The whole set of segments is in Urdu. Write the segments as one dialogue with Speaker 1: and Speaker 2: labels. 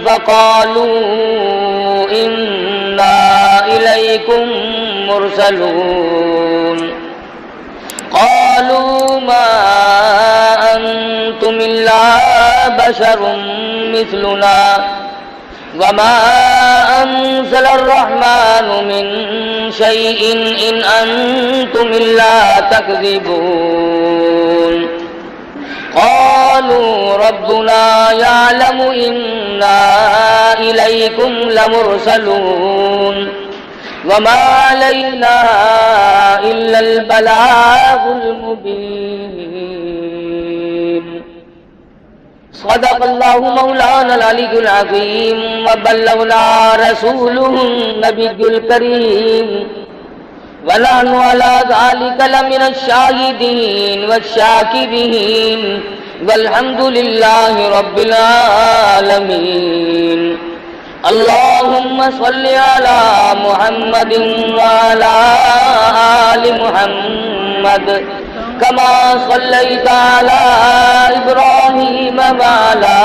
Speaker 1: فقالوا إنا إليكم مرسلون قالوا ما أنتم إلا بشر مثلنا وما أنزل الرحمن من شيء إن أنتم إلا تكذبون قالوا ربنا يعلم إنا إليكم لمرسلون وما علينا إلا البلاغ المبين صدق الله مولانا العلي العظيم وبلغنا رسوله النبي الكريم ونحن على ذلك لمن الشاهدين والشاكرين والحمد لله رب العالمين اللهم صل على محمد وعلى آل محمد كما صليت على إبراهيم وعلى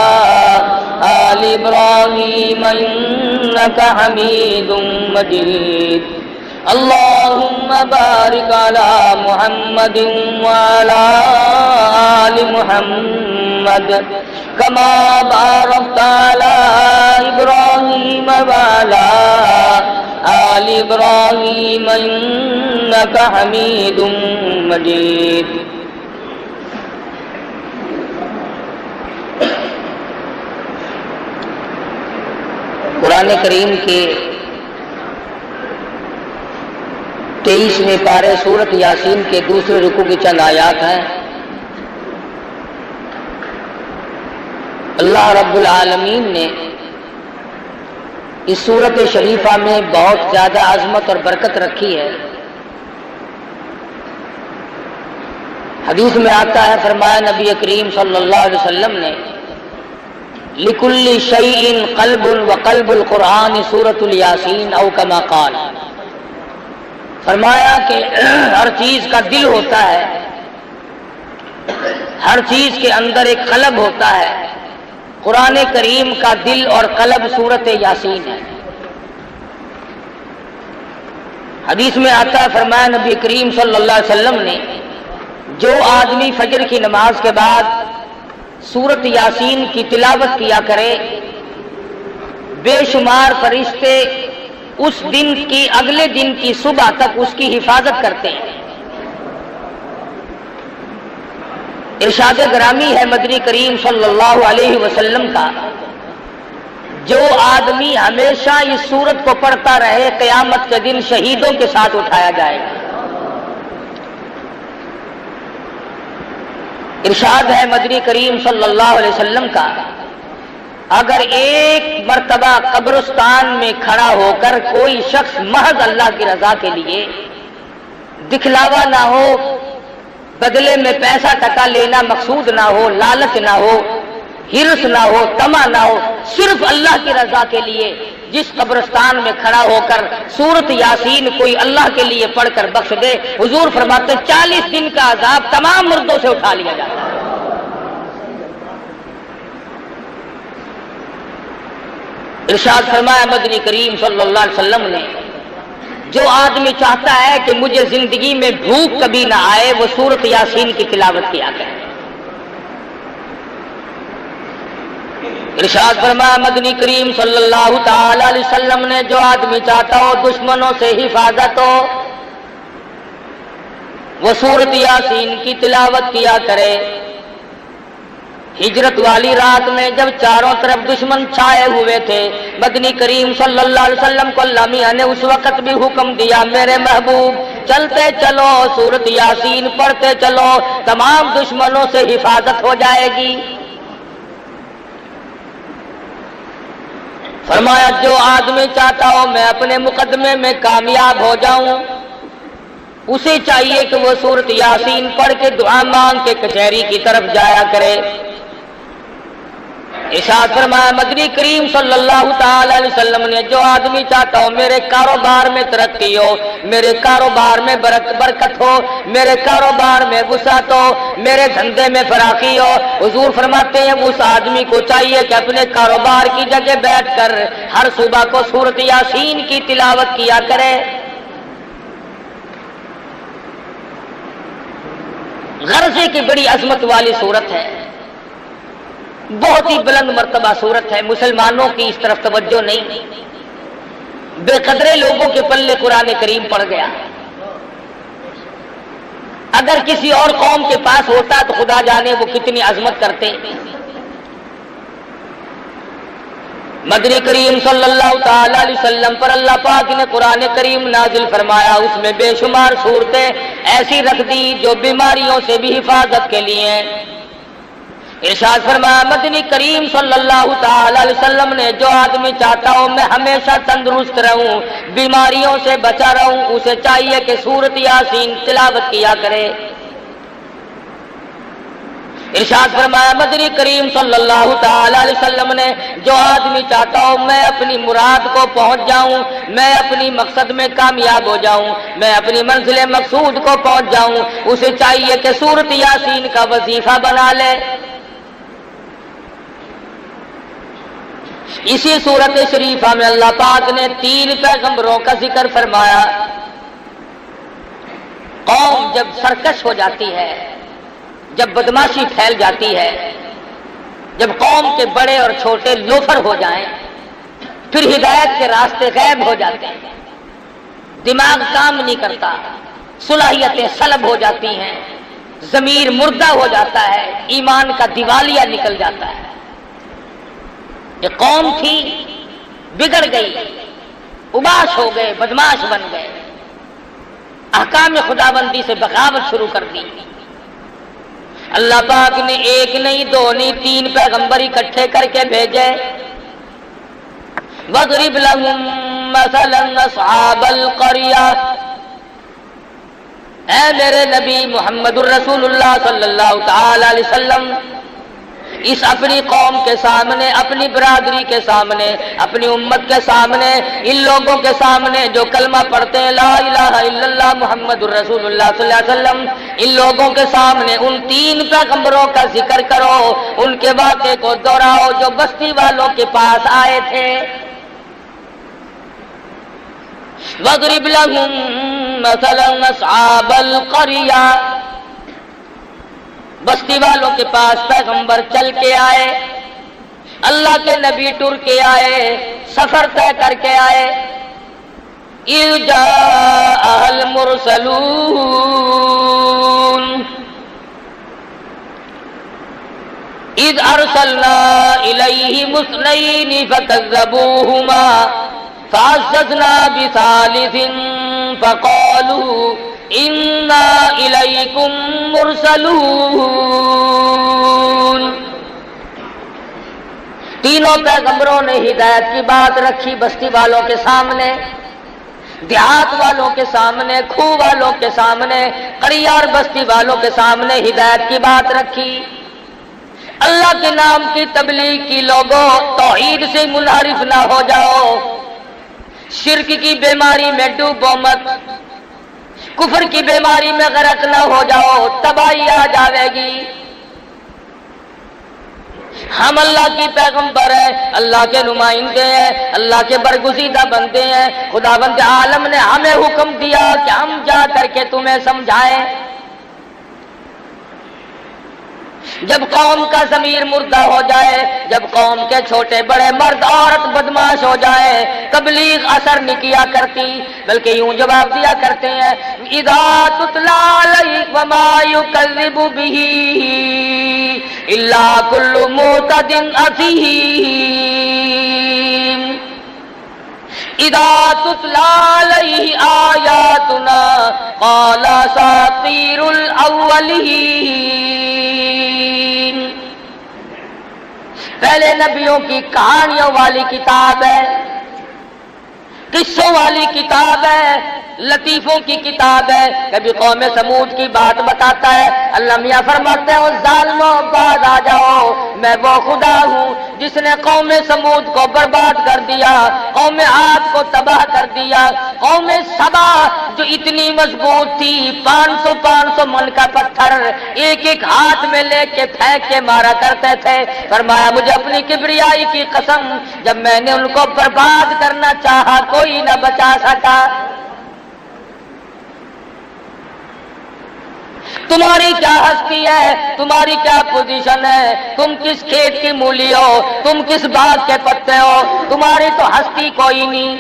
Speaker 1: آل إبراهيم إنك حميد مجيد اللهم بارك على محمد وعلى آل محمد كما باركت على إبراهيم وعلى آل إبراهيم إنك حميد مجيد قرآن کریم کے 23ویں پارے سورت یاسین کے دوسرے رکوع کی چند آیات ہیں۔ اللہ رب العالمین نے اس سورت شریفہ میں بہت زیادہ عظمت اور برکت رکھی ہے۔ حدیث میں آتا ہے، فرمایا نبی کریم صلی اللہ علیہ وسلم نے لِكُلِّ شَيْءٍ قَلْبٌ وَقَلْبُ الْقُرْآنِ سورۃ الیاسین او کما قال، فرمایا کہ ہر چیز کا دل ہوتا ہے، ہر چیز کے اندر ایک قلب ہوتا ہے، قرآن کریم کا دل اور قلب سورت یاسین ہے۔ حدیث میں آتا ہے، فرمایا نبی کریم صلی اللہ علیہ وسلم نے جو آدمی فجر کی نماز کے بعد سورت یاسین کی تلاوت کیا کرے، بے شمار فرشتے اس دن کی اگلے دن کی صبح تک اس کی حفاظت کرتے ہیں۔ ارشاد گرامی ہے مدنی کریم صلی اللہ علیہ وسلم کا، جو آدمی ہمیشہ اس سورت کو پڑھتا رہے قیامت کے دن شہیدوں کے ساتھ اٹھایا جائے گا۔ ارشاد ہے مدنی کریم صلی اللہ علیہ وسلم کا، اگر ایک مرتبہ قبرستان میں کھڑا ہو کر کوئی شخص محض اللہ کی رضا کے لیے، دکھلاوا نہ ہو، بدلے میں پیسہ ٹکا لینا مقصود نہ ہو، لالچ نہ ہو، ہرس نہ ہو، طمع نہ ہو، صرف اللہ کی رضا کے لیے جس قبرستان میں کھڑا ہو کر سورت یاسین کوئی اللہ کے لیے پڑھ کر بخش دے، حضور فرماتے 40 دن کا عذاب تمام مردوں سے اٹھا لیا جاتا ہے۔ ارشاد فرمایا مدنی کریم صلی اللہ علیہ وسلم نے، جو آدمی چاہتا ہے کہ مجھے زندگی میں بھوک کبھی نہ آئے، وہ سورت یاسین کی تلاوت کیا کرے۔ ارشاد فرمایا مدنی کریم صلی اللہ تعالی علیہ وسلم نے، جو آدمی چاہتا ہو دشمنوں سے حفاظت ہو، وہ سورت یاسین کی تلاوت کیا کرے۔ ہجرت والی رات میں جب چاروں طرف دشمن چھائے ہوئے تھے، مدنی کریم صلی اللہ علیہ وسلم کو اللہ میاں نے اس وقت بھی حکم دیا، میرے محبوب چلتے چلو، سورت یاسین پڑھتے چلو، تمام دشمنوں سے حفاظت ہو جائے گی۔ فرمایا جو آدمی چاہتا ہو میں اپنے مقدمے میں کامیاب ہو جاؤں، اسے چاہیے کہ وہ سورت یاسین پڑھ کے دعا مانگ کے کچہری کی طرف جایا کرے۔ ارشاد فرمایا مدنی کریم صلی اللہ تعالی علیہ وسلم نے جو آدمی چاہتا ہو میرے کاروبار میں ترقی ہو، میرے کاروبار میں برکت ہو، میرے کاروبار میں وسعت ہو، میرے دھندے میں فراخی ہو، حضور فرماتے ہیں اس آدمی کو چاہیے کہ اپنے کاروبار کی جگہ بیٹھ کر ہر صبح کو سورۃ یاسین کی تلاوت کیا کرے۔ غرضے کی بڑی عظمت والی صورت ہے، بہت ہی بلند مرتبہ صورت ہے، مسلمانوں کی اس طرف توجہ نہیں، بے قدرے لوگوں کے پلے قرآن کریم پڑ گیا۔ اگر کسی اور قوم کے پاس ہوتا تو خدا جانے وہ کتنی عظمت کرتے۔ مدنی کریم صلی اللہ تعالی علیہ وسلم پر اللہ پاک نے قرآن کریم نازل فرمایا، اس میں بے شمار صورتیں ایسی رکھ دی جو بیماریوں سے بھی حفاظت کے لیے ہیں۔ ارشاد فرمایا مدنی کریم صلی اللہ تعالی علیہ وسلم نے جو آدمی چاہتا ہو میں ہمیشہ تندرست رہوں، بیماریوں سے بچا رہوں، اسے چاہیے کہ سورۃ یاسین تلاوت کیا کرے۔ ارشاد فرمایا مدنی کریم صلی اللہ تعالی علیہ وسلم نے جو آدمی چاہتا ہو میں اپنی مراد کو پہنچ جاؤں، میں اپنی مقصد میں کامیاب ہو جاؤں، میں اپنی منزل مقصود کو پہنچ جاؤں، اسے چاہیے کہ سورۃ یاسین کا وظیفہ بنا لے۔ اسی سورۃ شریفہ میں اللہ پاک نے 3 پیغمبروں کا ذکر فرمایا۔ قوم جب سرکش ہو جاتی ہے، جب بدماشی پھیل جاتی ہے، جب قوم کے بڑے اور چھوٹے لوفر ہو جائیں، پھر ہدایت کے راستے غائب ہو جاتے ہیں، دماغ کام نہیں کرتا، صلاحیتیں سلب ہو جاتی ہیں، ضمیر مردہ ہو جاتا ہے، ایمان کا دیوالیہ نکل جاتا ہے۔ یہ قوم تھی بگڑ گئی، اباش ہو گئے، بدماش بن گئے، احکام خداوندی سے بغاوت شروع کر دی۔ اللہ پاک نے 1 نہیں 2 نہیں 3 پیغمبر اکٹھے کر کے بھیجے۔ وَاضْرِبْ لَهُم مَّثَلًا أَصْحَابَ الْقَرْيَةِ، اے میرے نبی محمد الرسول اللہ صلی اللہ تعالی علیہ وسلم اس اپنی قوم کے سامنے، اپنی برادری کے سامنے، اپنی امت کے سامنے، ان لوگوں کے سامنے جو کلمہ پڑھتے ہیں لا الہ الا اللہ محمد الرسول اللہ صلی اللہ علیہ وسلم، ان لوگوں کے سامنے ان 3 پیغمبروں کا ذکر کرو، ان کے واقعے کو دہراؤ جو بستی والوں کے پاس آئے تھے۔ وَاضْرِبْ لَهُم مَّثَلًا أَصْحَابَ الْقَرْيَةِ، بستی والوں کے پاس پیغمبر چل کے آئے، اللہ کے نبی ٹر کے آئے، سفر طے کر کے آئے۔ اِذْ جَاءَهَا الْمُرْسَلُونَ اِذْ أَرْسَلْنَا إِلَيْهِمُ اثْنَيْنِ فَكَذَّبُوهُمَا فَعَزَّزْنَا بِثَالِثٍ فَقَالُوا اِنَّا إِلَيْكُمْ مُرْسَلُونَ۔ تینوں پیغمبروں نے ہدایت کی بات رکھی بستی والوں کے سامنے، دیہات والوں کے سامنے، کھوہ والوں کے سامنے، قریہ اور بستی والوں کے سامنے ہدایت کی بات رکھی۔ اللہ کے نام کی تبلیغ کی، لوگوں توحید سے منحرف نہ ہو جاؤ، شرک کی بیماری میں ڈوبو مت، کفر کی بیماری میں غرق نہ ہو جاؤ، تباہی آ جاوے گی۔ ہم اللہ کی پیغمبر ہیں، اللہ کے نمائندے ہیں، اللہ کے برگزیدہ بندے ہیں، خداوند عالم نے ہمیں حکم دیا کہ ہم جا کر کے تمہیں سمجھائیں۔ جب قوم کا ضمیر مردہ ہو جائے، جب قوم کے چھوٹے بڑے مرد عورت بدماش ہو جائے، تبلیغ اثر نہیں کیا کرتی، بلکہ یوں جواب دیا کرتے ہیں اذا تتلی علیک وما یکذب بہ الا کل معتد اثیم، اذا تتلی علیہ آیاتنا قال اساطیر الاولین۔ پہلے نبیوں کی کہانیوں والی کتاب ہے، قصوں والی کتاب ہے، لطیفوں کی کتاب ہے، کبھی قوم سمود کی بات بتاتا ہے۔ اللہ میاں فرماتے ہیں ظالموں باز آ جاؤ، میں وہ خدا ہوں جس نے قوم سمود کو برباد کر دیا، قوم عاد کو تباہ کر دیا، قوم سبا جو اتنی مضبوط تھی 500 من کا پتھر ایک ایک ہاتھ میں لے کے پھینک کے مارا کرتے تھے۔ فرمایا مجھے اپنی کبریائی کی قسم، جب میں نے ان کو برباد کرنا چاہا کوئی نہ بچا سکا۔ تمہاری کیا ہستی ہے، تمہاری کیا پوزیشن ہے، تم کس کھیت کی مولی ہو، تم کس باغ کے پتے ہو، تمہاری تو ہستی کوئی نہیں۔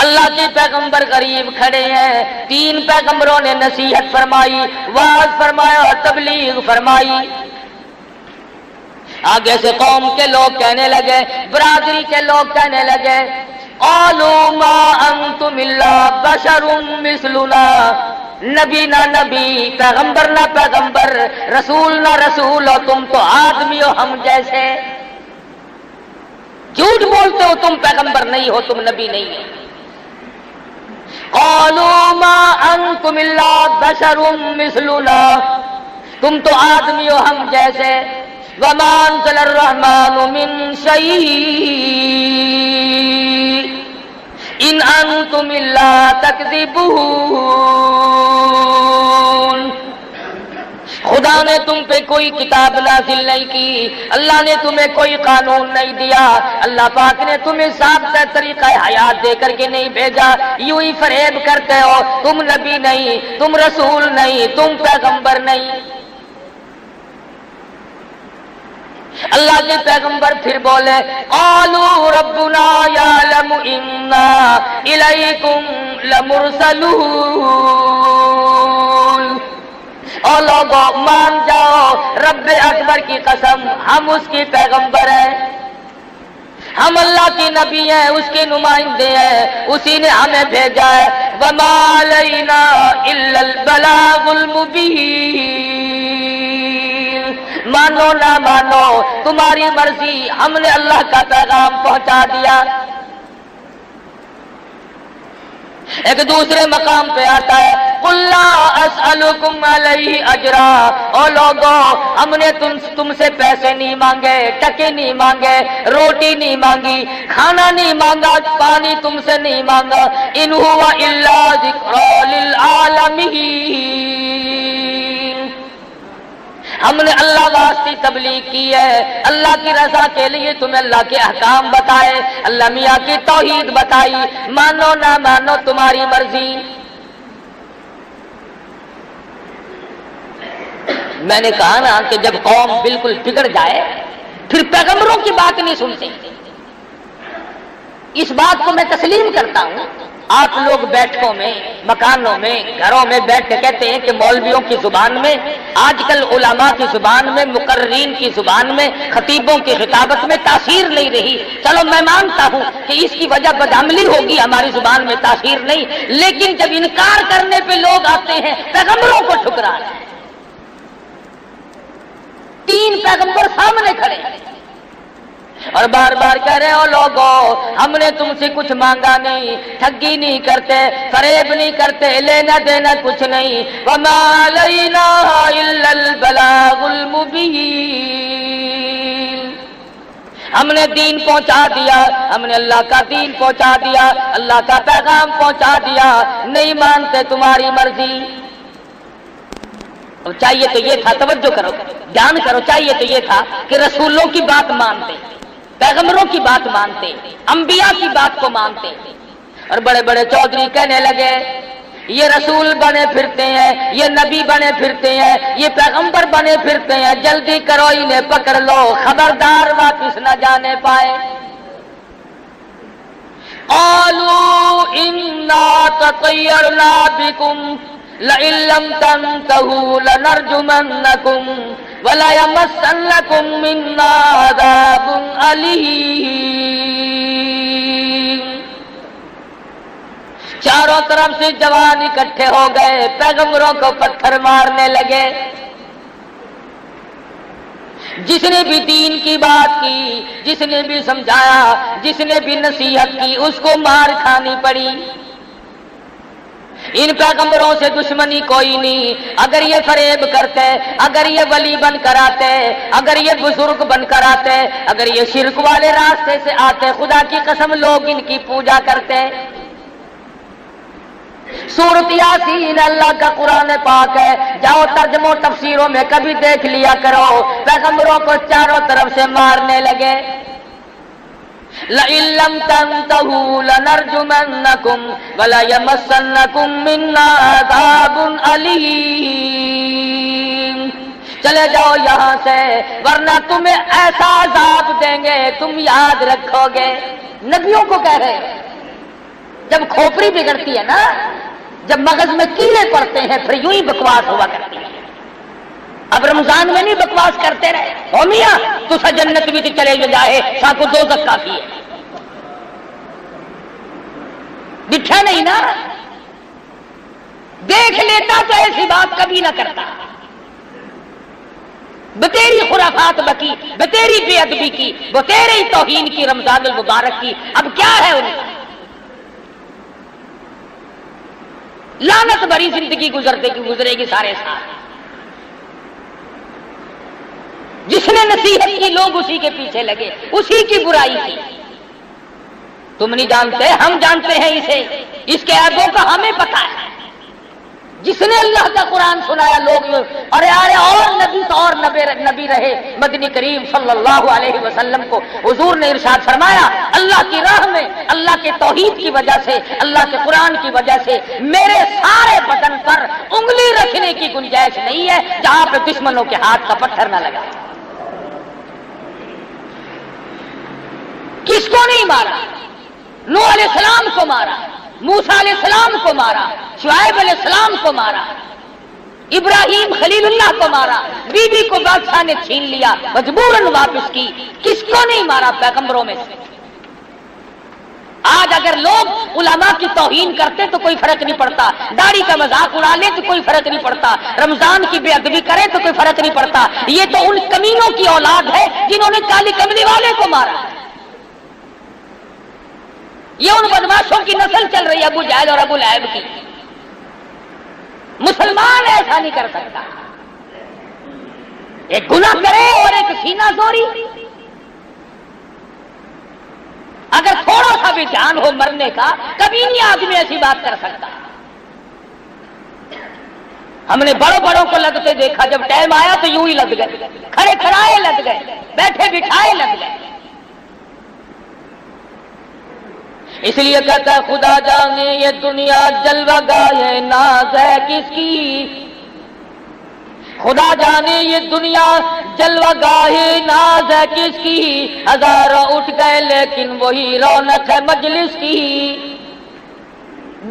Speaker 1: اللہ کے پیغمبر غریب کھڑے ہیں، 3 پیغمبروں نے نصیحت فرمائی، وعظ فرمایا اور تبلیغ فرمائی۔ آگے سے قوم کے لوگ کہنے لگے، برادری کے لوگ کہنے لگے قالوا ما انتم الا بشر مثلنا، نبی نہ نبی، پیغمبر نہ پیغمبر، رسول نہ رسول، اور تم تو آدمی ہو ہم جیسے۔ جھوٹ بولتے ہو، تم پیغمبر نہیں ہو، تم نبی نہیں ہو۔ قالوا ما انتم الا بشر مثلنا، تم تو آدمی ہو ہم جیسے۔ وما انزل الرحمن من شيء ان انتم الا تكذبون، خدا نے تم پہ کوئی کتاب نازل نہیں کی، اللہ نے تمہیں کوئی قانون نہیں دیا، اللہ پاک نے تمہیں ضابطہ طریقہ حیات دے کر کے نہیں بھیجا، یوں ہی فریب کرتے ہو، تم نبی نہیں، تم رسول نہیں، تم پیغمبر نہیں۔ اللہ کے پیغمبر پھر بولے قالوا ربنا یعلم انا الیکم لمرسلون، اور لوگوں مان جاؤ رب اکبر کی قسم ہم اس کی پیغمبر ہیں، ہم اللہ کی نبی ہیں، اس کے نمائندے ہیں، اسی نے ہمیں بھیجا ہے۔ وما علینا الا البلاغ المبین، مانو نہ مانو تمہاری مرضی، ہم نے اللہ کا پیغام پہنچا دیا۔ ایک دوسرے مقام پہ آتا ہے قل لا اسألکم علیہ اجرا، او لوگوں ہم نے تم سے پیسے نہیں مانگے، ٹکے نہیں مانگے، روٹی نہیں مانگی، کھانا نہیں مانگا، پانی تم سے نہیں مانگا، ان هو الا ذکری للعالمین، ہم نے اللہ واسطے تبلیغ کی ہے، اللہ کی رضا کے لیے تمہیں اللہ کے احکام بتائے، اللہ میاں کی توحید بتائی، مانو نہ مانو تمہاری مرضی۔ میں نے کہا نا کہ جب قوم بالکل بگڑ جائے پھر پیغمبروں کی بات نہیں سنتے، اس بات کو میں تسلیم کرتا ہوں۔ آپ لوگ بیٹھکوں میں، مکانوں میں، گھروں میں بیٹھ کے کہتے ہیں کہ مولویوں کی زبان میں، آج کل علماء کی زبان میں، مقررین کی زبان میں، خطیبوں کی خطابت میں تاثیر نہیں رہی۔ چلو میں مانتا ہوں کہ اس کی وجہ بدعملی ہوگی، ہماری زبان میں تاثیر نہیں، لیکن جب انکار کرنے پہ لوگ آتے ہیں پیغمبروں کو ٹھکرا رہے ہیں۔ 3 پیغمبر سامنے کھڑے اور بار بار کہہ رہے ہو لوگوں ہم نے تم سے کچھ مانگا نہیں، ٹھگی نہیں کرتے، فریب نہیں کرتے، لینا دینا کچھ نہیں، وما علینا الا البلاغ المبین، ہم نے دین پہنچا دیا، ہم نے اللہ کا دین پہنچا دیا، اللہ کا پیغام پہنچا دیا، نہیں مانتے تمہاری مرضی۔ اور چاہیے تو یہ تھا، توجہ کرو، دھیان کرو، چاہیے تو یہ تھا کہ رسولوں کی بات مانتے، پیغمبروں کی بات مانتے، انبیاء کی بات کو مانتے، اور بڑے بڑے چودھری کہنے لگے یہ رسول بنے پھرتے ہیں، یہ نبی بنے پھرتے ہیں، یہ پیغمبر بنے پھرتے ہیں، جلدی کرو انہیں پکڑ لو، خبردار واپس نہ جانے پائے۔ قالوا انا تطیرنا بکم لئن لم تنتهوا لنرجمنکم وَلَيَمَسَّنَّكُم مِّنَّا عَذَابٌ أَلِيمٌ، چاروں طرف سے جوان اکٹھے ہو گئے، پیغمبروں کو پتھر مارنے لگے۔ جس نے بھی دین کی بات کی، جس نے بھی سمجھایا، جس نے بھی نصیحت کی، اس کو مار کھانی پڑی۔ ان پیغمبروں سے دشمنی کوئی نہیں۔ اگر یہ فریب کرتے، اگر یہ ولی بن کر آتے، اگر یہ بزرگ بن کر آتے، اگر یہ شرک والے راستے سے آتے، خدا کی قسم لوگ ان کی پوجا کرتے۔ سورۃ یاسین اللہ کا قرآن پاک ہے، جاؤ ترجمہ و تفسیروں میں کبھی دیکھ لیا کرو، پیغمبروں کو چاروں طرف سے مارنے لگے۔ لئن لم تنتهوا لنرجمنكم وليمسنكم منا عذاب أليم، چلے جاؤ یہاں سے ورنہ تمہیں ایسا عذاب دیں گے تم یاد رکھو گے۔ نبیوں کو کہہ رہے ہیں، جب کھوپڑی بگڑتی ہے نا، جب مغز میں کیڑے پڑتے ہیں پھر یوں ہی بکواس ہوا کرتی ہے۔ اب رمضان میں نہیں بکواس کرتے رہے، او میاں تو سا جنت بھی تو چلے جو جائے ساکو دوزخ کافی ہے، دکھا نہیں نا؟ دیکھ لیتا تو ایسی بات کبھی نہ کرتا۔ بتیری خرافات بکی، بتیری بے ادبی کی، بتیری توہین کی رمضان المبارک کی، اب کیا ہے ان کا؟ لعنت بھری زندگی گزرے گی سارے ساتھ۔ جس نے نصیحت کی لوگ اسی کے پیچھے لگے، اسی کی برائی کی۔ تم نہیں جانتے، ہم جانتے ہیں اسے، اس کے عیبوں کا ہمیں پتہ ہے۔ جس نے اللہ کا قرآن سنایا لوگ ارے اور نبی تو اور نبی رہے مدنی کریم صلی اللہ علیہ وسلم کو حضور نے ارشاد فرمایا، اللہ کی راہ میں اللہ کے توحید کی وجہ سے، اللہ کے قرآن کی وجہ سے میرے سارے بدن پر انگلی رکھنے کی گنجائش نہیں ہے جہاں پہ دشمنوں کے ہاتھ کا پتھر نہ لگا۔ کس کو نہیں مارا؟ نوح علیہ السلام کو مارا، موسیٰ علیہ السلام کو مارا، شعیب علیہ السلام کو مارا، ابراہیم خلیل اللہ کو مارا، بی بی کو بادشاہ نے چھین لیا، مجبوراً واپس کی۔ کس کو نہیں مارا پیغمبروں میں سے؟ آج اگر لوگ علماء کی توہین کرتے تو کوئی فرق نہیں پڑتا، داڑھی کا مذاق اڑا لے تو کوئی فرق نہیں پڑتا، رمضان کی بے ادبی کرے تو کوئی فرق نہیں پڑتا۔ یہ تو ان کمینوں کی اولاد ہے جنہوں نے کالی کملی والے کو مارا۔ یہ ان بدماشوں کی نسل چل رہی ہے، ابو جہل اور ابو لہب کی۔ مسلمان ایسا نہیں کر سکتا، ایک گناہ کرے اور ایک سینہ زوری۔ اگر تھوڑا سا بھی جان ہو مرنے کا کبھی نہیں آدمی ایسی بات کر سکتا۔ ہم نے بڑوں کو لگتے دیکھا، جب ٹائم آیا تو یوں ہی لگ گئے، کھڑے کھڑائے لگ گئے، بیٹھے بٹھائے لگ گئے۔ اس لیے کہتا ہے خدا جانے یہ دنیا جلوہ گاہ ناز ہے کس کی، خدا جانے یہ دنیا جلوہ گاہ ناز ہے کس کی، ہزاروں اٹھ گئے لیکن وہی رونق ہے مجلس کی۔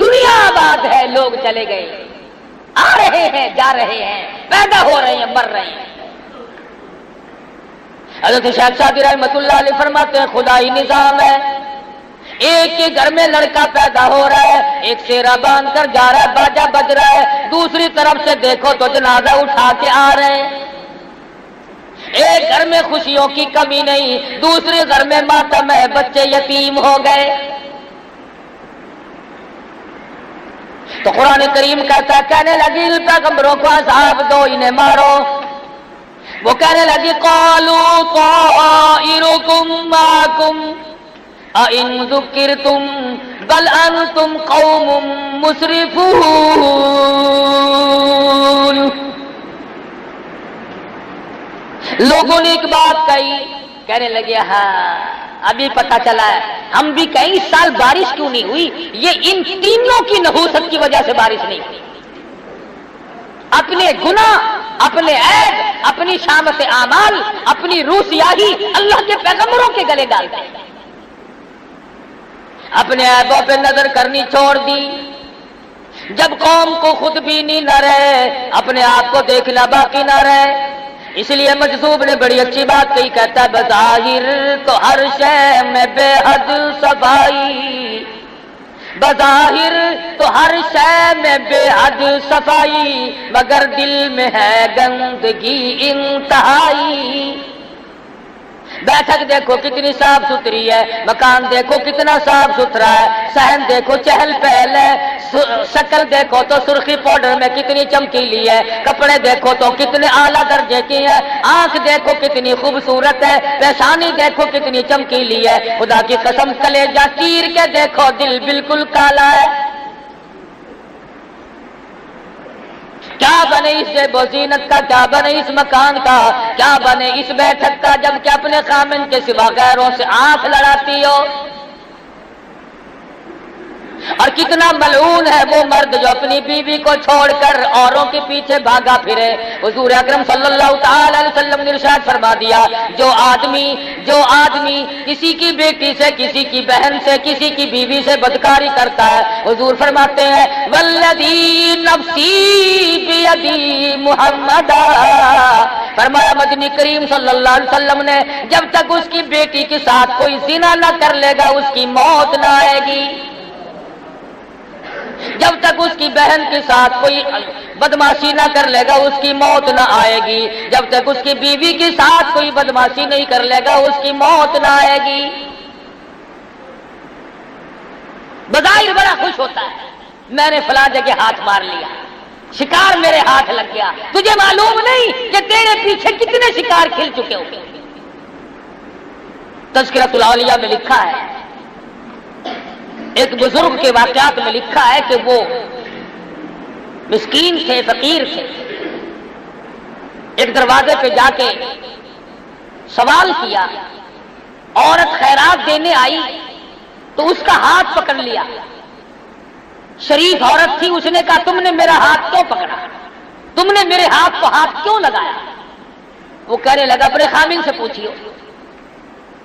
Speaker 1: دنیا آباد ہے، لوگ چلے گئے، آ رہے ہیں جا رہے ہیں، پیدا ہو رہے ہیں مر رہے ہیں۔ حضرت شیخ سعدی رحمۃ اللہ علیہ فرماتے ہیں خدائی نظام ہے، ایک کے گھر میں لڑکا پیدا ہو رہا ہے، ایک سیرا باندھ کر جا رہا ہے، باجا بج رہا ہے، دوسری طرف سے دیکھو تو جنازہ اٹھا کے آ رہے ہیں۔ ایک گھر میں خوشیوں کی کمی نہیں، دوسرے گھر میں ماتم ہے، بچے یتیم ہو گئے۔ تو قرآن کریم کہتا ہے، کہنے لگی پیغمبروں کو عذاب دو، انہیں مارو۔ وہ کہنے لگی قالوا طائرکم معکم اَإِن ذُكِّرْتُمْ بَلْ أَنْتُمْ قَوْمٌ مُسْرِفُونَ۔ لوگوں نے ایک بات کہی، کہنے لگے ہاں ابھی پتہ چلا ہے، ہم بھی کہیں اس سال بارش کیوں نہیں ہوئی، یہ ان تینوں کی نحوست کی وجہ سے بارش نہیں ہوئی۔ اپنے گناہ، اپنے عیب، اپنی شامت اعمال، اپنی روح سیاہی اللہ کے پیغمبروں کے گلے ڈالتے ہیں۔ اپنے عیبوں پہ نظر کرنی چھوڑ دی، جب قوم کو خود بینی نہ رہے، اپنے آپ کو دیکھنا باقی نہ رہے۔ اس لیے مجذوب نے بڑی اچھی بات کہی، کہتا ہے بظاہر تو ہر شے میں بے حد صفائی، بظاہر تو ہر شے میں بے حد صفائی، مگر دل میں ہے گندگی انتہائی۔ بیٹھک دیکھو کتنی صاف ستھری ہے، مکان دیکھو کتنا صاف ستھرا ہے، صحن دیکھو چہل پہل ہے، شکل دیکھو تو سرخی پاؤڈر میں کتنی چمکیلی ہے، کپڑے دیکھو تو کتنے اعلیٰ درجے کی ہے، آنکھ دیکھو کتنی خوبصورت ہے، پیشانی دیکھو کتنی چمکیلی ہے، خدا کی قسم کلیجہ چیر کے دیکھو دل بالکل کالا ہے۔ کیا بنے اس بزینت کا، کیا بنے اس مکان کا، کیا بنے اس بیٹھک کا، جب کہ اپنے خامن کے سوا غیروں سے آنکھ لڑاتی ہو۔ اور کتنا ملعون ہے وہ مرد جو اپنی بیوی کو چھوڑ کر اوروں کے پیچھے بھاگا پھرے۔ حضور اکرم صلی اللہ تعالی علیہ وسلم نے ارشاد فرما دیا، جو آدمی کسی کی بیٹی سے، کسی کی بہن سے، کسی کی بیوی سے بدکاری کرتا ہے، حضور فرماتے ہیں والذی نفسی بیدی محمد، فرمایا مدنی کریم صلی اللہ علیہ وسلم نے جب تک اس کی بیٹی کے ساتھ کوئی زنا نہ کر لے گا اس کی موت نہ آئے گی، جب تک اس کی بہن کے ساتھ کوئی بدماشی نہ کر لے گا اس کی موت نہ آئے گی، جب تک اس کی بیوی کے ساتھ کوئی بدماشی نہیں کر لے گا اس کی موت نہ آئے گی۔ بظاہر بڑا خوش ہوتا ہے، میں نے فلاں جگہ ہاتھ مار لیا، شکار میرے ہاتھ لگ گیا، تجھے معلوم نہیں کہ تیرے پیچھے کتنے شکار کھل چکے ہوں گے۔ تذکرۃ الاولیاء میں لکھا ہے، ایک بزرگ کے واقعات میں لکھا ہے کہ وہ مسکین تھے، فقیر تھے، ایک دروازے پہ جا کے سوال کیا، عورت خیرات دینے آئی تو اس کا ہاتھ پکڑ لیا، شریف عورت تھی، اس نے کہا تم نے میرا ہاتھ کیوں پکڑا، تم نے میرے ہاتھ کو ہاتھ کیوں لگایا؟ وہ کہنے لگا اپنے خامن سے پوچھیو۔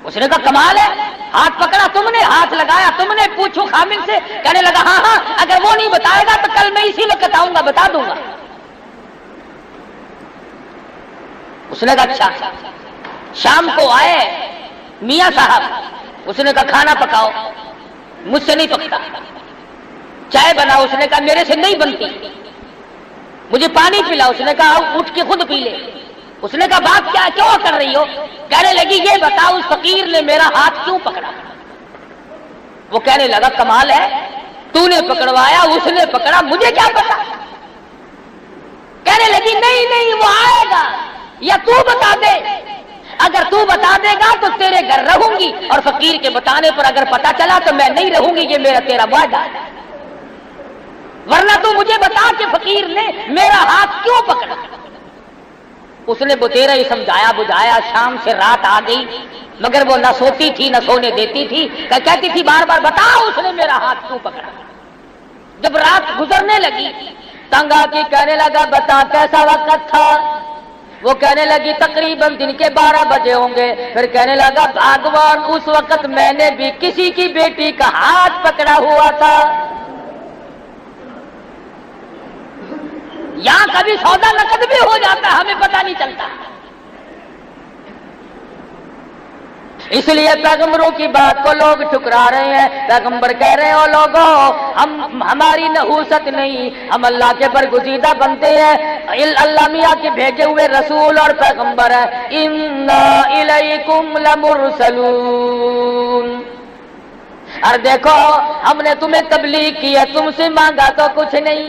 Speaker 1: اس نے کہا کمال ہے، ہاتھ پکڑا تم نے، ہاتھ لگایا تم نے، پوچھو خامن سے۔ کہنے لگا ہاں اگر وہ نہیں بتائے گا تو کل میں اسی وقت آؤں گا، بتا دوں گا۔ اس نے کہا اچھا۔ شام کو آئے میاں صاحب، اس نے کہا کھانا پکاؤ، مجھ سے نہیں پکتا۔ چائے بناؤ، اس نے کہا میرے سے نہیں بنتی۔ مجھے پانی پلاؤ، اس نے کہا اٹھ کے خود پی لے۔ اس نے کہا بات کیا، کیوں کر رہی ہو؟ کہنے لگی یہ بتاؤ اس فقیر نے میرا ہاتھ کیوں پکڑا؟ وہ کہنے لگا کمال ہے، تو نے پکڑوایا، اس نے پکڑا، مجھے کیا پتا؟ کہنے لگی نہیں وہ آئے گا، یا تو بتا دے، اگر تو بتا دے گا تو تیرے گھر رہوں گی، اور فقیر کے بتانے پر اگر پتا چلا تو میں نہیں رہوں گی، یہ میرا تیرا وعدہ ہے، ورنہ تو مجھے بتا کہ فقیر نے میرا ہاتھ کیوں پکڑا۔ اس نے بتیرا ہی سمجھایا بجھایا، شام سے رات آ گئی، مگر وہ نہ سوتی تھی نہ سونے دیتی تھی، کہتی تھی بار بار بتاؤ اس نے میرا ہاتھ کیوں پکڑا۔ جب رات گزرنے لگی تنگ آ کے کہنے لگا بتا کیسا وقت تھا؟ وہ کہنے لگی تقریباً دن کے 12 بجے ہوں گے۔ پھر کہنے لگا بھگوان اس وقت میں نے بھی کسی کی بیٹی کا ہاتھ پکڑا ہوا تھا۔ یہاں کبھی سودا نقد بھی ہو جاتا ہے، ہمیں پتہ نہیں چلتا۔ اس لیے پیغمبروں کی بات کو لوگ ٹھکرا رہے ہیں۔ پیغمبر کہہ رہے ہو لوگوں ہماری نحوست نہیں، ہم اللہ کے برگزیدہ بنتے ہیں، اللہ میاں کے بھیجے ہوئے رسول اور پیغمبر ہیں۔ انا الیکم لمرسلون، اور دیکھو ہم نے تمہیں تبلیغ کی ہے، تم سے مانگا تو کچھ نہیں۔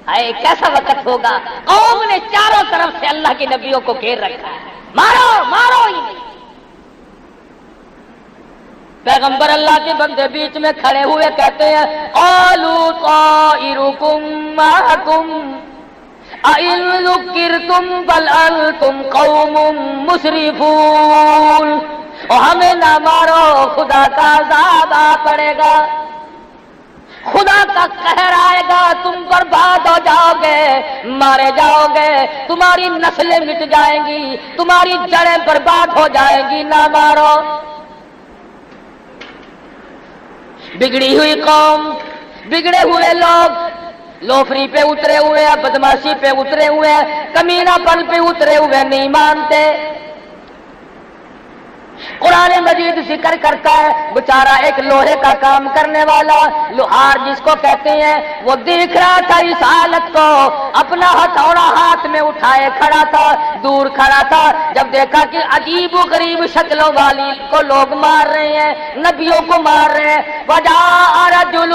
Speaker 1: اے کیسا وقت ہوگا، قوم نے چاروں طرف سے اللہ کے نبیوں کو گھیر رکھا ہے، مارو مارو ہی نہیں۔ پیغمبر اللہ کے بندے بیچ میں کھڑے ہوئے کہتے ہیں قالوا طائرکم معکم اَإِن ذُكِّرْتُمْ بَلْ أَنْتُمْ قَوْمٌ مُسْرِفُونَ، اور ہمیں نہ مارو، خدا کا عذاب آ پڑے گا، خدا کا قہر آئے گا، تم برباد ہو جاؤ گے، مارے جاؤ گے، تمہاری نسلیں مٹ جائیں گی، تمہاری جڑیں برباد ہو جائیں گی، نہ مارو۔ بگڑی ہوئی قوم، بگڑے ہوئے لوگ، لوفری پہ اترے ہوئے ہیں، بدماشی پہ اترے ہوئے ہیں، کمینہ پن پہ اترے ہوئے، نہیں مانتے۔ قرآن مجید ذکر کرتا ہے بیچارہ ایک لوہے کا کام کرنے والا لوہار جس کو کہتے ہیں، وہ دیکھ رہا تھا اس حالت کو، اپنا ہتھوڑا ہاتھ میں اٹھائے کھڑا تھا، دور کھڑا تھا، جب دیکھا کہ عجیب و غریب شکلوں والی کو لوگ مار رہے ہیں، نبیوں کو مار رہے ہیں، وجاء رجل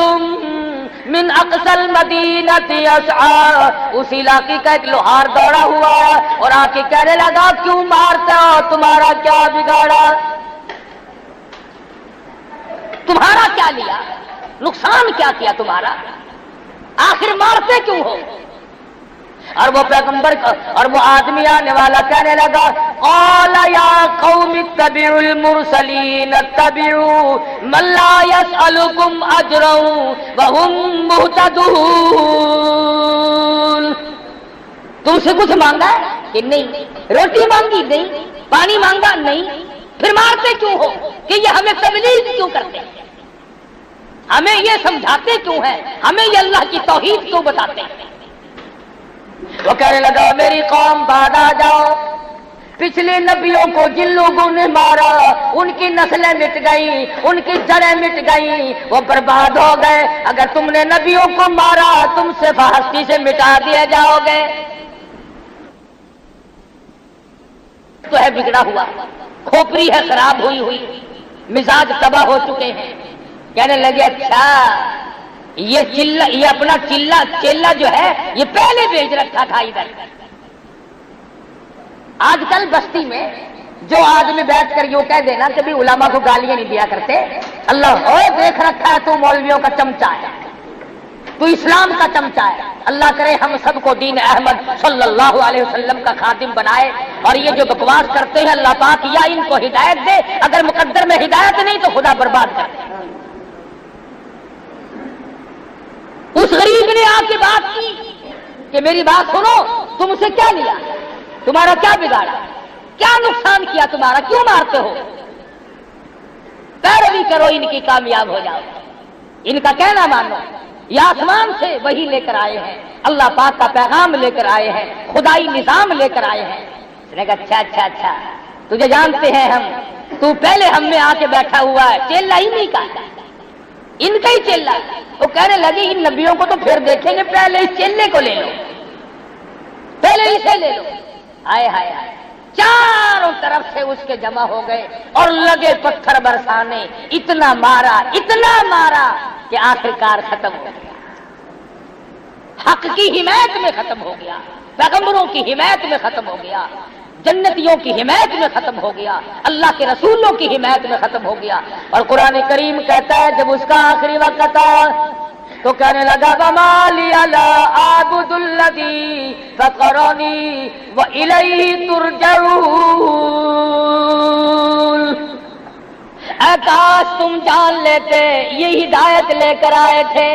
Speaker 1: من اقصى المدینۃ یسعی، اس علاقے کا ایک لوہار دوڑا ہوا ہے اور آ کے کہنے لگا کیوں مارتے ہو، تمہارا کیا بگاڑا، تمہارا کیا لیا، نقصان کیا کیا تمہارا، آخر مارتے کیوں ہو؟ اور وہ پیغمبر کا اور وہ آدمی آنے والا کہنے لگا قال یا قوم اتبعوا المرسلین اتبعوا من لا يسألكم اجرا وهم مهتدون، تم سے کچھ مانگا ہے کہ نہیں، روٹی مانگی نہیں، پانی مانگا نہیں، پھر مارتے کیوں ہو کہ یہ ہمیں تبلیغ کیوں کرتے ہیں، ہمیں یہ سمجھاتے کیوں ہیں، ہمیں یہ اللہ کی توحید کیوں بتاتے ہیں؟ وہ کہنے لگا میری قوم بعد آ جاؤ، پچھلے نبیوں کو جن لوگوں نے مارا ان کی نسلیں مٹ گئیں، ان کی جڑیں مٹ گئیں، وہ برباد ہو گئے، اگر تم نے نبیوں کو مارا تم سے ہستی سے مٹا دیے جاؤ گے، تو ہے بگڑا ہوا، کھوپڑی ہے خراب ہوئی ہوئی، مزاج تباہ ہو چکے ہیں۔ کہنے لگے اچھا یہ چلا، یہ اپنا چیلا جو ہے یہ پہلے بھیج رکھا تھا ادھر۔ آج کل بستی میں جو آدمی بیٹھ کر یوں کہہ دینا کہ بھی علماء کو گالیاں نہیں دیا کرتے، اللہ ہو دیکھ رکھا ہے تو مولویوں کا چمچہ ہے، تو اسلام کا چمچہ ہے، اللہ کرے ہم سب کو دین احمد صلی اللہ علیہ وسلم کا خادم بنائے، اور یہ جو بکواس کرتے ہیں اللہ پاک یا ان کو ہدایت دے، اگر مقدر میں ہدایت نہیں تو خدا برباد کر دے۔ اس غریب نے آ کے بات کی کہ میری بات سنو، تم سے کیا لیا، تمہارا کیا بگاڑا، کیا نقصان کیا تمہارا، کیوں مارتے ہو، پیروی کرو ان کی کامیاب ہو جاؤ، ان کا کہنا مانو، یہ آسمان سے وہی لے کر آئے ہیں، اللہ پاک کا پیغام لے کر آئے ہیں، خدائی نظام لے کر آئے ہیں۔ اس نے کہا اچھا اچھا اچھا تجھے جانتے ہیں ہم، تو پہلے ہم میں آ کے بیٹھا ہوا ہے، چیلا ہی نہیں کہا، ان کا ہی چیلا۔ وہ کہنے لگے ان نبیوں کو تو پھر دیکھیں گے، پہلے اس چیلے کو لے لو، پہلے اسے لے لو۔ آئے ہائے ہائے، چاروں طرف سے اس کے جمع ہو گئے اور لگے پتھر برسانے، اتنا مارا کہ آخرکار ختم ہو گیا، حق کی حمایت میں ختم ہو گیا، پیغمبروں کی حمایت میں ختم ہو گیا، جنتیوں کی حمایت میں ختم ہو گیا، اللہ کے رسولوں کی حمایت میں ختم ہو گیا۔ اور قرآن کریم کہتا ہے جب اس کا آخری وقت آیا تو کہنے لگا وَمَا لِيَ لَا أَعْبُدُ الَّذِي فَطَرَنِي وَإِلَيْهِ تُرْجَعُونَ، اے کاش تم جان لیتے یہ ہدایت لے کر آئے تھے،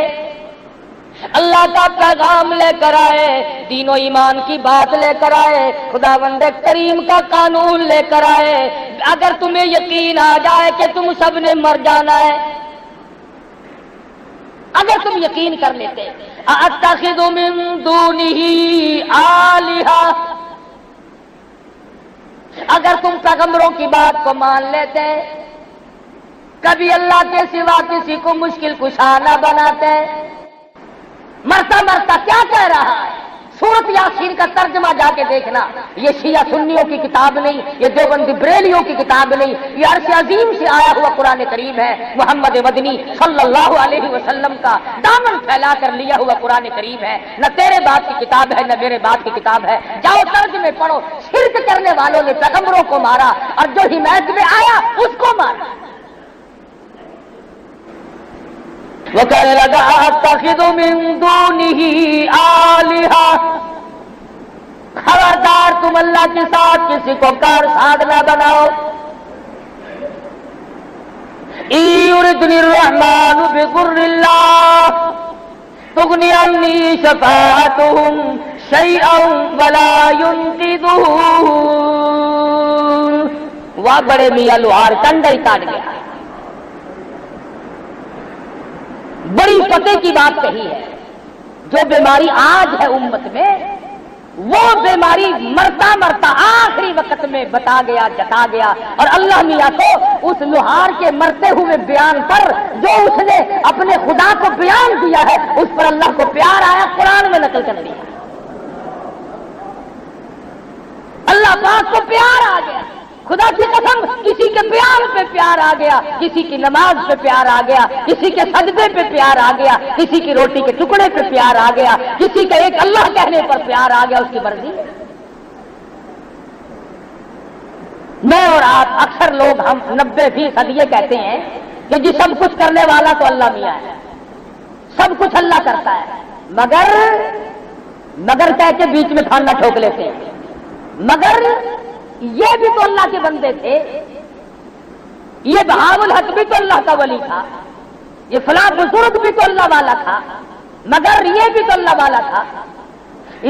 Speaker 1: اللہ کا پیغام لے کر آئے، دین و ایمان کی بات لے کر آئے، خداوند کریم کا قانون لے کر آئے، اگر تمہیں یقین آ جائے کہ تم سب نے مر جانا ہے، اگر تم یقین کر لیتے، أَأَتَّخِذُ مِن دُونِهِ آلِهَةً، اگر تم پیغمبروں کی بات کو مان لیتے، کبھی اللہ کے سوا کسی کو مشکل کشا نہ بناتے۔ مرتا مرتا کیا کہہ رہا ہے، سورت یاسین کا ترجمہ جا کے دیکھنا، یہ شیعہ سنیوں کی کتاب نہیں، یہ دیوبندی بریلیوں کی کتاب نہیں، یہ عرش عظیم سے آیا ہوا قرآن کریم ہے، محمد مدنی صلی اللہ علیہ وسلم کا دامن پھیلا کر لیا ہوا قرآن کریم ہے، نہ تیرے باپ کی کتاب ہے نہ میرے باپ کی کتاب ہے۔ جاؤ ترجمے پڑھو، شرک کرنے والوں نے پیغمبروں کو مارا اور جو حمایت میں آیا اس کو مارا۔ وہ کہنے لگا أَتَّخِذُ مِن دُونِهِ آلِهَةً، خبردار تم اللہ کے ساتھ کسی کو کار ساز نہ بناؤ۔ إِن يُرِدْنِ الرَّحْمَنُ بِضُرٍّ لَّا تُغْنِ عَنِّي شَفَاعَتُهُمْ شَيْئًا وَلَا يُنقِذُونَ۔ واہ بڑے میاں لوہار ٹنڈا ہی کاٹ گیا، بڑی پتے کی بات کہی ہے۔ جو بیماری آج ہے امت میں وہ بیماری مرتا مرتا آخری وقت میں بتا گیا، جتا گیا، اور اللہ میاں کو اس لوہار کے مرتے ہوئے بیان پر جو اس نے اپنے خدا کو بیان دیا ہے اس پر اللہ کو پیار آیا، قرآن میں نقل کر دیا۔ اللہ پاک کو پیار آ گیا، خدا کی قسم کسی کے بیان پہ پیار آ گیا، کسی کی نماز پہ پیار آ گیا، کسی کے سجدے پہ پیار آ گیا، کسی کی روٹی کے ٹکڑے پہ پیار آ گیا، کسی کا ایک اللہ کہنے پر پیار آ گیا، اس کی مرضی۔ میں اور آپ اکثر لوگ ہم 90% یہ کہتے ہیں کہ جی سب کچھ کرنے والا تو اللہ میاں ہے، سب کچھ اللہ کرتا ہے، مگر کہہ کے بیچ میں کھانا ٹھوک لیتے ہیں، مگر یہ بھی تو اللہ کے بندے تھے، یہ بہاء الحق بھی تو اللہ کا ولی تھا، یہ فلاں بزرگ بھی تو اللہ والا تھا، مگر یہ بھی تو اللہ والا تھا۔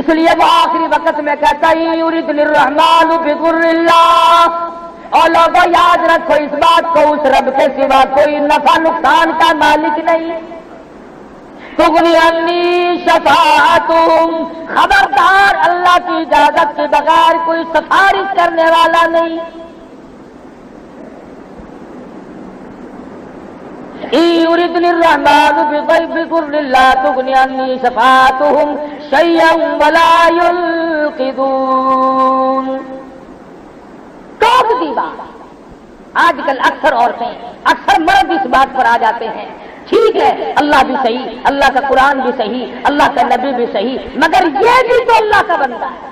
Speaker 1: اس لیے وہ آخری وقت میں کہتا ہی یریدنی الرحمن بضر اللہ، اور لوگوں یاد رکھو اس بات کو، اس رب کے سوا کوئی نفع نقصان کا مالک نہیں۔ تغنی عنی شفاعتہم، خبردار اللہ کی اجازت کے بغیر کوئی سفارش کرنے والا نہیں۔ یریدنی الرحمن بضر لا تغنی عنی شفاعتہم شیئا ولا ینقذون۔ ٹوک دی بات۔ آج کل اکثر عورتیں، اکثر مرد اس بات پر آ جاتے ہیں، ٹھیک ہے اللہ بھی صحیح، اللہ کا قرآن بھی صحیح، اللہ کا نبی بھی صحیح، مگر یہ بھی تو اللہ کا بندہ ہے۔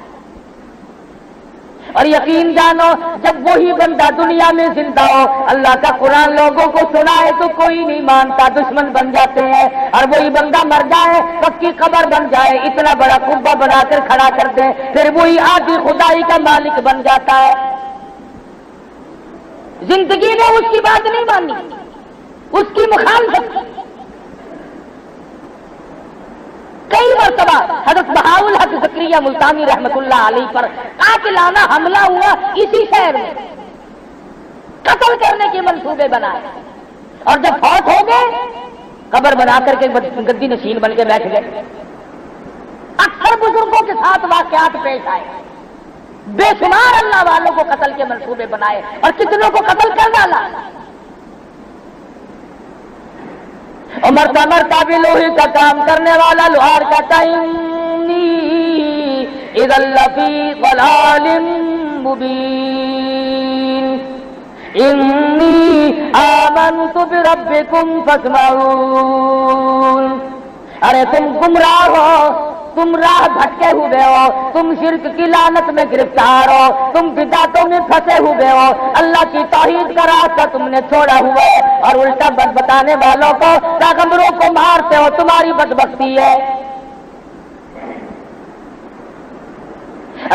Speaker 1: اور یقین جانو جب وہی بندہ دنیا میں زندہ ہو، اللہ کا قرآن لوگوں کو سنائے تو کوئی نہیں مانتا، دشمن بن جاتے ہیں، اور وہی بندہ مر جائے، پکی قبر بن جائے، اتنا بڑا قبہ بنا کر کھڑا کر دیں، پھر وہی آدھی خدائی کا مالک بن جاتا ہے۔ زندگی میں اس کی بات نہیں مانی، اس کی مخالفت۔ کئی مرتبہ حضرت بہاء الحق زکریا ملتانی رحمت اللہ علیہ پر قاتلانہ حملہ ہوا، اسی شہر میں قتل کرنے کے منصوبے بنائے، اور جب فوت ہو گئے قبر بنا کر کے گدی نشین بن کے بیٹھ گئے۔ اکثر بزرگوں کے ساتھ واقعات پیش آئے، بے شمار اللہ والوں کو قتل کے منصوبے بنائے، اور کتنوں کو قتل کر ڈالا۔ اور مرتا مرتا بھی لوہے کا کام کرنے والا لوہار کہتا انی اذا لفی ضلال مبین انی آمنت بربکم فاسمعون۔ ارے تم گمراہ ہو، تم راہ بھٹکے ہوئے ہو، تم شرک کی لعنت میں گرفتار ہو، تم بدعتوں میں پھنسے ہوئے ہو، اللہ کی توحید کا راستہ تم نے چھوڑا ہوا ہے، اور الٹا بد بتانے والوں کو، پیغمبروں کو مارتے ہو، تمہاری بدبختی ہے۔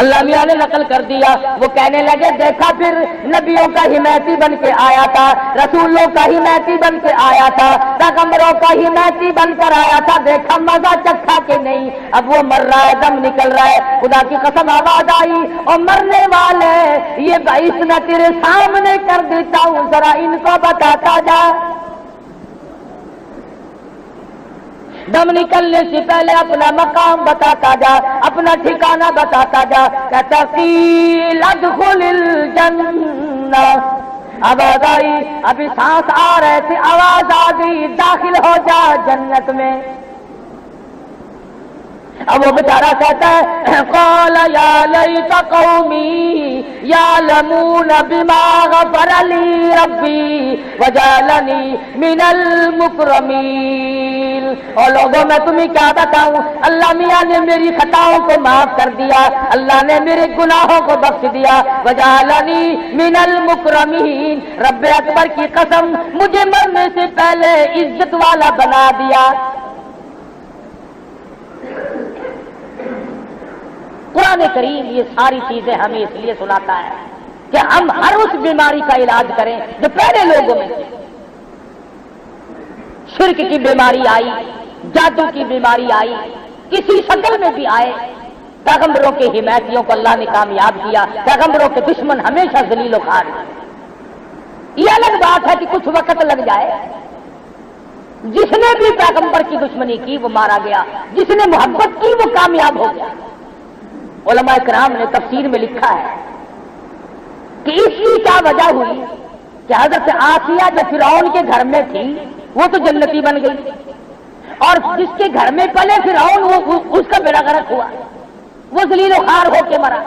Speaker 1: اللہ میاں نے نقل کر دیا، وہ کہنے لگے دیکھا پھر نبیوں کا حمایتی بن کے آیا تھا، رسولوں کا حمایتی بن کے آیا تھا، پیغمبروں کا حمایتی بن کر آیا تھا، دیکھا مزہ چکھا کہ نہیں، اب وہ مر رہا ہے، دم نکل رہا ہے، خدا کی قسم آواز آئی اور مرنے والے یہ بعث میں تیرے سامنے کر دیتا ہوں، ذرا ان کو بتاتا جا۔ دم نکلنے سے پہلے اپنا مقام بتاتا جا، اپنا ٹھکانہ بتاتا جا۔ کہتا قیل ادخل الجنہ، آواز آئی، ابھی سانس آ رہے تھے، آواز آ گئی داخل ہو جا جنت میں۔ اب وہ بیچارہ کہتا ہے قال یا لیت قومی یعلمون بما غفر لی ربی وجعلنی من المکرمین۔ اور لوگوں میں تمہیں کیا بتاؤں، اللہ میاں نے میری خطاؤں کو معاف کر دیا، اللہ نے میرے گناہوں کو بخش دیا، وجعلنی من المکرمین، رب اکبر کی قسم مجھے مرنے سے پہلے عزت والا بنا دیا۔ قرآن کریم یہ ساری چیزیں ہمیں اس لیے سناتا ہے کہ ہم ہر اس بیماری کا علاج کریں جو پہلے لوگوں میں تھی۔ شرک کی بیماری آئی، جادو کی بیماری آئی، کسی شکل میں بھی آئے، پیغمبروں کے حمایتیوں کو اللہ نے کامیاب کیا، پیغمبروں کے دشمن ہمیشہ ذلیل و خوار ہیں۔ یہ الگ بات ہے کہ کچھ وقت لگ جائے، جس نے بھی پیغمبر کی دشمنی کی وہ مارا گیا، جس نے محبت کی وہ کامیاب ہو گیا۔ علماء کرام نے تفسیر میں لکھا ہے کہ اس کی کیا وجہ ہوئی کہ حضرت آسیہ جو فرعون کے گھر میں تھی وہ تو جنتی بن گئی، اور جس کے گھر میں پلے فرعون اس کا بیڑا غرق ہوا، وہ ذلیل و خوار ہو کے مرا۔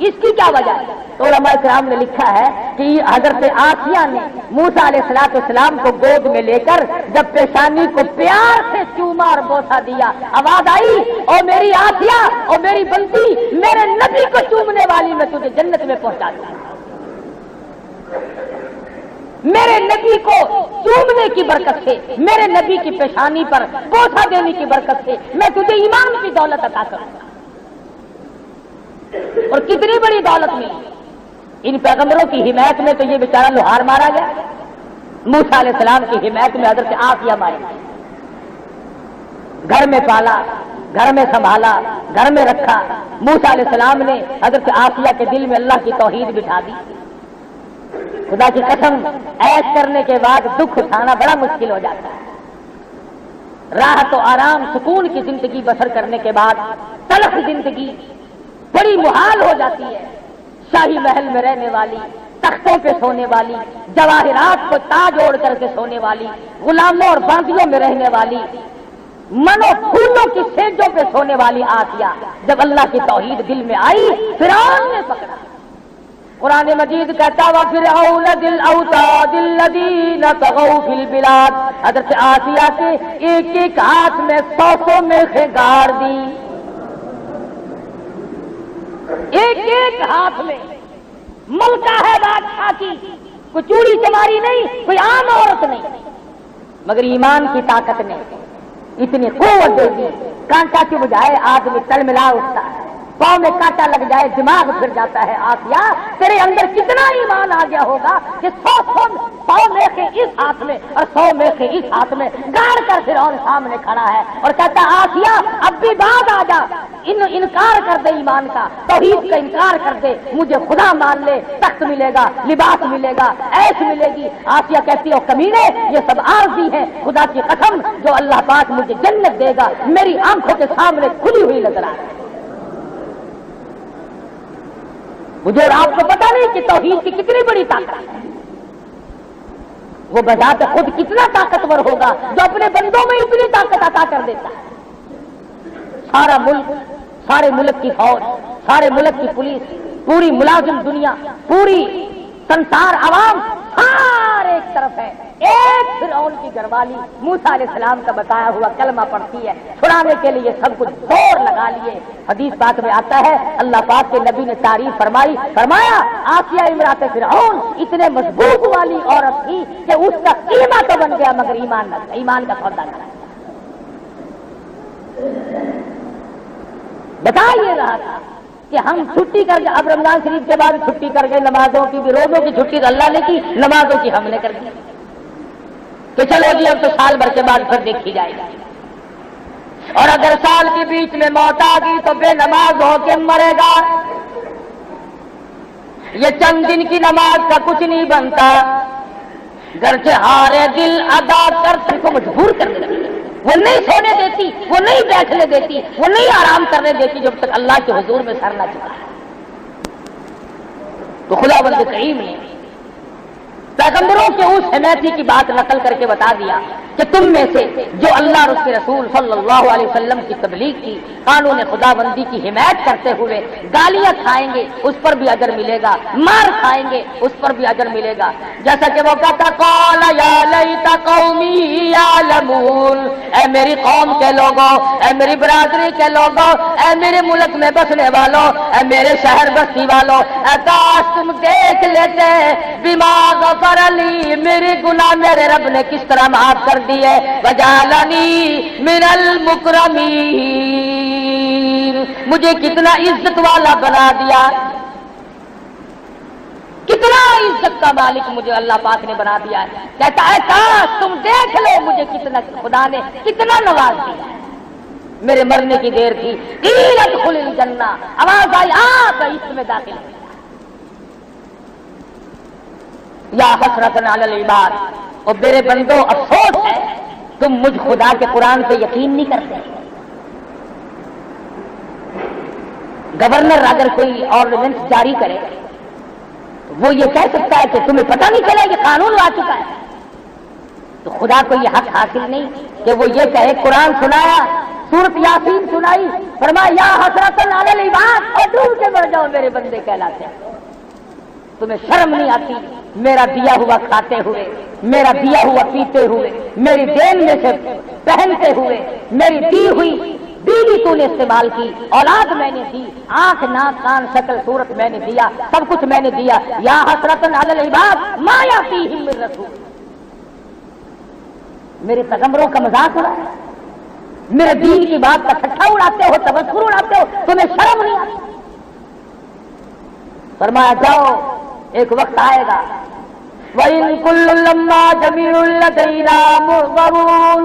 Speaker 1: اس کی کیا وجہ ہے؟ تو علماء کرام نے لکھا ہے کہ حضرت آسیہ نے موسیٰ علیہ السلام کو گود میں لے کر جب پیشانی کو پیار سے چوما اور بوسہ دیا، آواز آئی، او میری آسیہ، او میری بنتی، میرے نبی کو چومنے والی میں تجھے جنت میں پہنچا دوں۔ میرے نبی کو چومنے کی برکت سے، میرے نبی کی پیشانی پر بوسہ دینے کی برکت سے میں تجھے ایمان کی دولت عطا کروں گا۔ اور کتنی بڑی دولت ملی ان پیغمبروں کی حمایت میں، تو یہ بیچارہ لوہار مارا گیا، موسیٰ علیہ السلام کی حمایت میں حضرت آسیہ ماری گئی، گھر میں پالا، گھر میں سنبھالا، گھر میں رکھا۔ موسیٰ علیہ السلام نے حضرت آسیہ کے دل میں اللہ کی توحید بٹھا دی۔ خدا کی قسم، عیش کرنے کے بعد دکھ اٹھانا بڑا مشکل ہو جاتا ہے۔ راحت و آرام سکون کی زندگی بسر کرنے کے بعد تلخ زندگی بڑی محال ہو جاتی ہے۔ شاہی محل میں رہنے والی، تختوں پہ سونے والی، جواہرات کو تاج اوڑھ کر کے سونے والی، غلاموں اور باندیوں میں رہنے والی، منو پھولوں کی سیجوں پہ سونے والی آسیہ جب اللہ کی توحید دل میں آئی، فرعون نے پکڑا۔ قرآن مجید کہتا وَفِرْعَوْنَ ذِي الْأَوْتَادِ الَّذِينَ طَغَوْا فِي الْبِلَادِ، حضرت آسیہ کے ایک ایک ہاتھ میں 100 میخیں گاڑ دی، ایک ایک ہاتھ میں ملکہ ہے بادشاہ کی، کوئی چوڑی چماری نہیں، کوئی عام عورت نہیں، مگر ایمان کی طاقت نے اتنی قوت دے دی، کانٹا کی بجائے آدمی تلملا اٹھتا ہے، پاؤں میں کانٹا لگ جائے دماغ پھر جاتا ہے۔ آسیہ تیرے اندر کتنا ایمان آ گیا ہوگا کہ 100 میخیں اس ہاتھ میں اور 100 میخیں اس ہاتھ میں گاڑ کر فرعون سامنے کھڑا ہے اور کہتا ہے آسیہ اب بھی بعد آ جا، انکار کر دے ایمان کا، توحید کا انکار کر دے، مجھے خدا مان لے، تخت ملے گا، لباس ملے گا، عیش ملے گی۔ آسیہ کہتی ہو کمینے، یہ سب عارضی ہے، خدا کی قسم جو اللہ پاک مجھے جنت دے گا میری آنکھوں کے سامنے کھلی ہوئی نظر آ رہی ہے۔ مجھے اور آپ کو پتا نہیں کہ توحید کی کتنی بڑی طاقت ہے، وہ بذات خود کتنا طاقتور ہوگا جو اپنے بندوں میں اتنی طاقت عطا کر دیتا ہے۔ سارا ملک، سارے ملک کی فوج، سارے ملک کی پولیس، پوری ملازم دنیا، پوری سنسار عوام سارے ایک طرف ہے، ایک فرعون کی گھروالی موسیٰ علیہ السلام کا بتایا ہوا کلمہ پڑھتی ہے، چھڑانے کے لیے سب کچھ زور لگا لیے۔ حدیث پاک میں آتا ہے اللہ پاک کے نبی نے تعریف فرمائی، فرمایا آسیہ امرات فرعون اتنے مضبوط والی عورت تھی کہ اس کا قیمہ تو بن گیا مگر ایمان نہ، ایمان کا سودا نہ۔ بتا یہ رہا تھا کہ ہم چھٹی کر کے، اب رمضان شریف کے بعد چھٹی کر گئے، نمازوں کی بھی، روزوں کی چھٹی تو اللہ نے کی، نمازوں کی ہم نے کر دی کہ چلو جی اب تو سال بھر کے بعد پھر دیکھی جائے گی، اور اگر سال کے بیچ میں موت آ گئی تو بے نماز ہو کے مرے گا۔ یہ چند دن کی نماز کا کچھ نہیں بنتا، گرچہ ہارے دل ادا کر کو مجبور کرنے لگے، وہ نہیں سونے دیتی، وہ نہیں بیٹھنے دیتی، وہ نہیں آرام کرنے دیتی جب تک اللہ کے حضور میں سر نہ چکا ہے۔ تو خداوند کریم نے پیغمبروں کے اس حمایتی کی بات نقل کر کے بتا دیا کہ تم میں سے جو اللہ اور اس کے رسول صلی اللہ علیہ وسلم کی تبلیغ کی، قانون خداوندی کی حمایت کرتے ہوئے گالیاں کھائیں گے اس پر بھی اجر ملے گا، مار کھائیں گے اس پر بھی اجر ملے گا۔ جیسا کہ وہ کہتا قال یا لیت قومی یعلمون، اے میری قوم کے لوگوں، اے میری برادری کے لوگوں، اے میرے ملک میں بسنے والوں، اے میرے شہر بستی والوں، اے کاش تم دیکھ لیتے بما غفر لی، میرے گناہ میرے رب نے کس طرح معاف کر دیے، وجعلنی من المکرمین، مجھے کتنا عزت والا بنا دیا، کتنا عزت کا مالک مجھے اللہ پاک نے بنا دیا ہے۔ کہتا ہے کاش تم دیکھ لو مجھے کتنا خدا نے کتنا نواز دیا ہے۔ میرے مرنے کی دیر تھی، قیل ادخل الجنہ، آواز آئی آپ اس میں داخل ہو۔ یا حسرۃ علی العباد، اور میرے بندوں افسوس ہے تم مجھ خدا کے قرآن پہ یقین نہیں کرتے۔ گورنر اگر کوئی آرڈیننس جاری کرے وہ یہ کہہ سکتا ہے کہ تمہیں پتہ نہیں چلا یہ قانون آ چکا ہے؟ تو خدا کو یہ حق حاصل نہیں کہ وہ یہ کہے قرآن سنایا، سورۃ یاسین سنائی، فرمایا یا حسرۃ علی العباد، اور ڈوب کے مر جاؤ میرے بندے کہلاتے ہیں۔ تمہیں شرم نہیں آتی میرا دیا ہوا کھاتے ہوئے، میرا دیا ہوا پیتے ہوئے، میری دین میں سے پہنتے ہوئے، میری دی ہوئی بیوی تو نے استعمال کی، اولاد میں نے دی، آنکھ ناک کان شکل صورت میں نے دیا، سب کچھ میں نے دیا، یا حسرۃ علی العباد ما یاتیہم من رسول۔ میرے پیغمبروں کا مذاق اڑا ہے، میرے دین کی بات کا ٹھٹھا اڑاتے ہو، تبصر اڑاتے ہو، تمہیں شرم نہیں آتی؟ فرمایا جاؤ ایک وقت آئے گا وَإِن كُلٌّ لَمَّا جَمِيعٌ لَدَيْنَا مُحْضَرُونَ،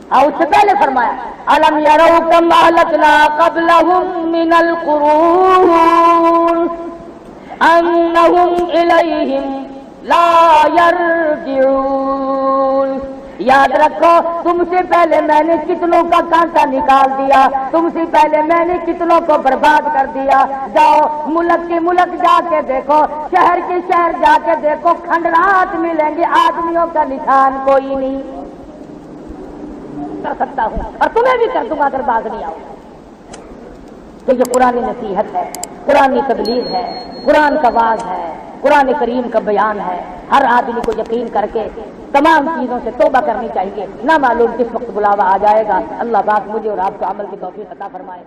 Speaker 1: اور اس سے پہلے فرمایا أَلَمْ يَرَوْا كَمْ أَهْلَكْنَا قَبْلَهُم مِّنَ الْقُرُونِ أَنَّهُمْ إِلَيْهِمْ لَا يَرْجِعُونَ۔ یاد رکھو تم سے پہلے میں نے کتنوں کا کانٹا نکال دیا، تم سے پہلے میں نے کتنوں کو برباد کر دیا۔ جاؤ ملک کے ملک جا کے دیکھو، شہر کے شہر جا کے دیکھو، کھنڈرات ملیں گے، آدمیوں کا نشان کوئی نہیں کر سکتا ہوں، اور تمہیں بھی کر دوں گا اگر باز نہیں آؤ۔ تو یہ قرآن نصیحت ہے، قرآن تبلیغ ہے، قرآن کا واعظ ہے، قرآن کریم کا بیان ہے۔ ہر آدمی کو یقین کر کے تمام چیزوں سے توبہ کرنی چاہیے، نہ معلوم کس وقت بلاوا آ جائے گا۔ اللہ پاک مجھے اور آپ کو عمل کی توفیق عطا فرمائے۔